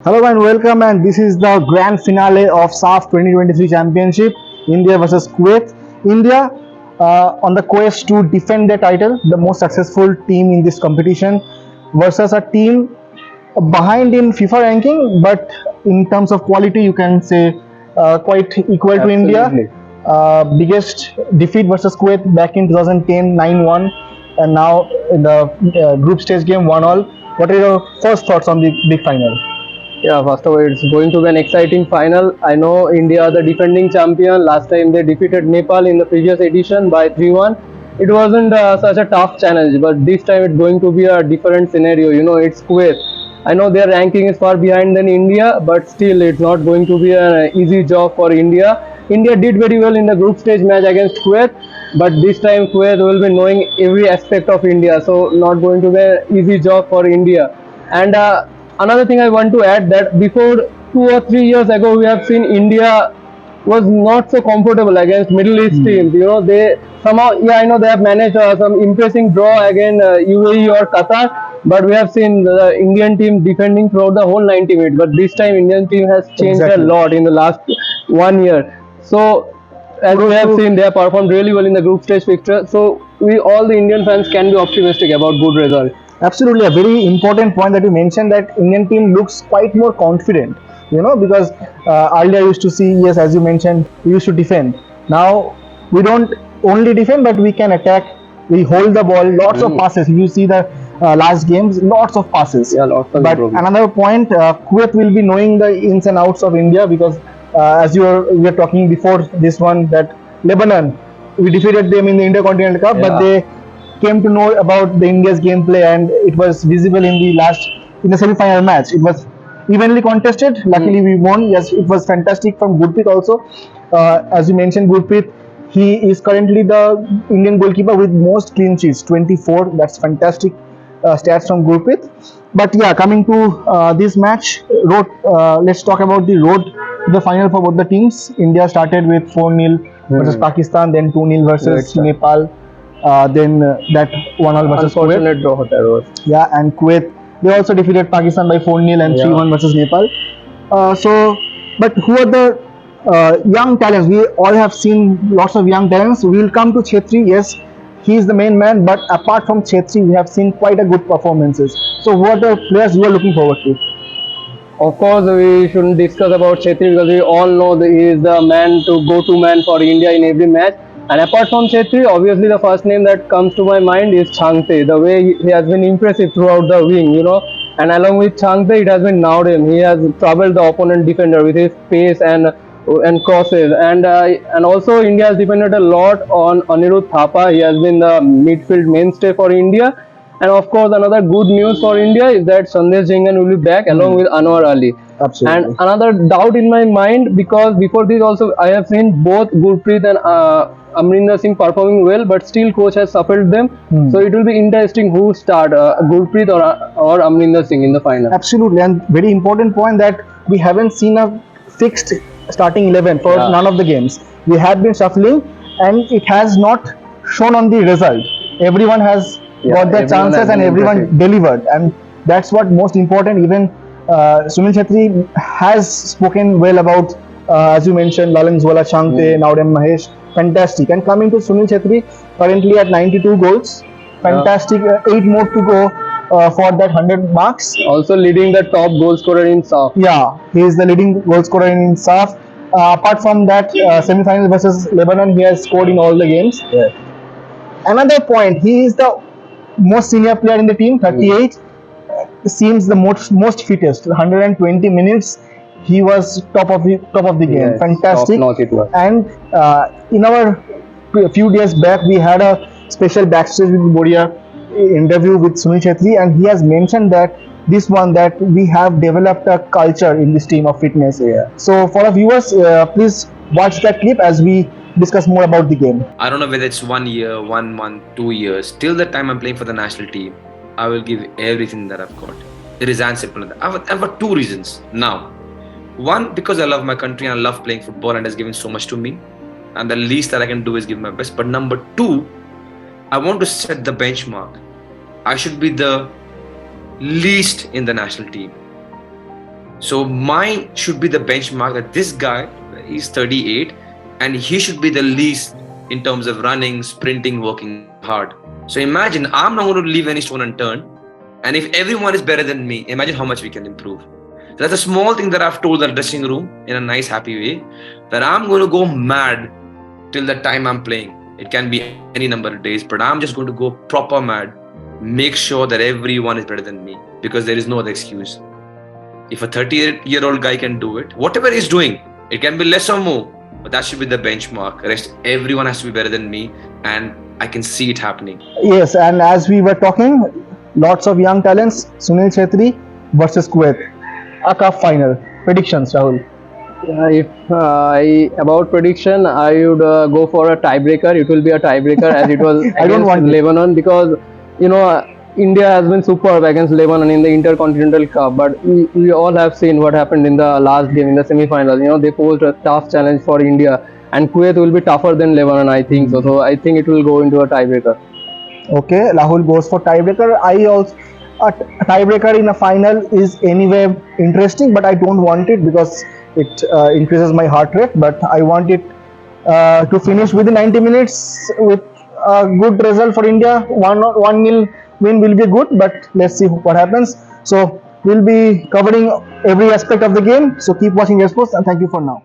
Hello and welcome, and this is the grand finale of SAFF 2023 Championship, India versus Kuwait. India on the quest to defend their title, the most successful team in this competition, versus a team behind in FIFA ranking, but in terms of quality, you can say quite equal to India. Biggest defeat versus Kuwait back in 2010, 9-1, and now in the group stage game 1-all. What are your first thoughts on the big final? Yeah, first of all, it's going to be an exciting final. I know India are the defending champion. Last time they defeated Nepal in the previous edition by 3-1. It wasn't such a tough challenge, but this time it's going to be a different scenario. You know, it's Kuwait. I know their ranking is far behind than India, but still it's not going to be an easy job for India. India did very well in the group stage match against Kuwait, but this time Kuwait will be knowing every aspect of India, so not going to be an easy job for India. And another thing I want to add, that before 2 or 3 years ago, we have seen India was not so comfortable against Middle East teams. You know, they somehow, I know they have managed some impressive draw against UAE or Qatar, but we have seen the Indian team defending throughout the whole 90 minutes. But this time, Indian team has changed a lot in the last 1 year. So, as we have seen, they have performed really well in the group stage fixture. So, all the Indian fans can be optimistic about good results. Absolutely, a very important point that you mentioned, that Indian team looks quite more confident, you know, because earlier I used to see, yes, as you mentioned, we used to defend. Now we don't only defend, but we can attack. We hold the ball, lots of passes. You see the last games, lots of passes. Yeah, lots of But another point, Kuwait will be knowing the ins and outs of India, because as we were talking before this one, that Lebanon, we defeated them in the Intercontinental Cup, but they came to know about the India's gameplay, and it was visible in the semi-final match. It was evenly contested. Luckily, we won. Yes, it was fantastic from Gurpreet also. As you mentioned, Gurpreet, he is currently the Indian goalkeeper with most clean sheets, 24. That's fantastic stats from Gurpreet. But yeah, coming to this match, let's talk about the road to the final for both the teams. India started with 4-0 versus Pakistan, then 2-0 versus Nepal. Then that 1-all versus Kuwait. Draw. Yeah, and Kuwait, they also defeated Pakistan by 4-0 and 3-1 versus Nepal. But who are the young talents? We all have seen lots of young talents. We will come to Chhetri. Yes, he is the main man, but apart from Chhetri, we have seen quite a good performances. So what are the players you are looking forward to? Of course, we shouldn't discuss about Chhetri, because we all know that he is the go-to man for India in every match. And apart from Chhetri, obviously the first name that comes to my mind is Changte. The way he has been impressive throughout the wing, you know. And along with Changte, it has been Naudem. He has troubled the opponent defender with his pace and crosses. And also India has depended a lot on Anirudh Thapa. He has been the midfield mainstay for India. And of course, another good news for India is that Sandesh Jhingan will be back along with Anwar Ali. Absolutely. And another doubt in my mind, because before this also I have seen both Gurpreet and Amrinder Singh performing well, but still coach has suffered them. So it will be interesting who start, Gurpreet or Amrinder Singh in the final. Absolutely, and very important point, that we haven't seen a fixed starting 11 for none of the games. We have been shuffling, and it has not shown on the result. Everyone has got their chances and everyone delivered, and that's what most important. Even Sunil Chhetri has spoken well about, as you mentioned, Lalan Zwola, Changte, Naudem Mahesh, fantastic. And coming to Sunil Chhetri, currently at 92 goals, fantastic. 8 more to go for that 100 marks. Also leading the top goal scorer in SAFF. Yeah, he is the leading goal scorer in SAFF. Apart from that, semi-final versus Lebanon, he has scored in all the games. Another point, he is the most senior player in the team, 38. Seems the most fittest. 120 minutes, he was top of the game. Fantastic. And in our few days back, we had a special backstage with Bodia interview with Sunil Chhetri, and he has mentioned that that we have developed a culture in this team of fitness. So for our viewers, please watch that clip as we discuss more about the game. I don't know whether it's 1 year, 1 month, 2 years. Till the time I'm playing for the national team, I will give everything that I've got. It is as simple as that. I've got 2 reasons now. One, because I love my country and I love playing football, and it has given so much to me. And the least that I can do is give my best. But number 2, I want to set the benchmark. I should be the least in the national team. So mine should be the benchmark that this guy, he's 38, and he should be the least in terms of running, sprinting, working hard. So imagine I'm not going to leave any stone unturned. And if everyone is better than me, imagine how much we can improve. So that's a small thing that I've told the dressing room in a nice, happy way, that I'm going to go mad till the time I'm playing. It can be any number of days, but I'm just going to go proper mad. Make sure that everyone is better than me, because there is no other excuse. If a 38-year-old guy can do it, whatever he's doing, it can be less or more, but that should be the benchmark. Rest, everyone has to be better than me, and I can see it happening. Yes, and as we were talking, lots of young talents. Sunil Chhetri versus Kuwait, a cup final. Predictions, Rahul. If about prediction, I would go for a tiebreaker. It will be a tiebreaker as it was I don't against want it. Lebanon, because India has been superb against Lebanon in the Intercontinental Cup. But we all have seen what happened in the last game in the semi-finals. They posed a tough challenge for India, and Kuwait will be tougher than Lebanon, I think so. So I think it will go into a tiebreaker. Okay, Rahul goes for tiebreaker. I also a tiebreaker in a final is anyway interesting, but I don't want it because it increases my heart rate. But I want it to finish within 90 minutes with a good result for India. 1-0 win will be good, but let's see what happens. So we'll be covering every aspect of the game. So keep watching RevSportz, and thank you for now.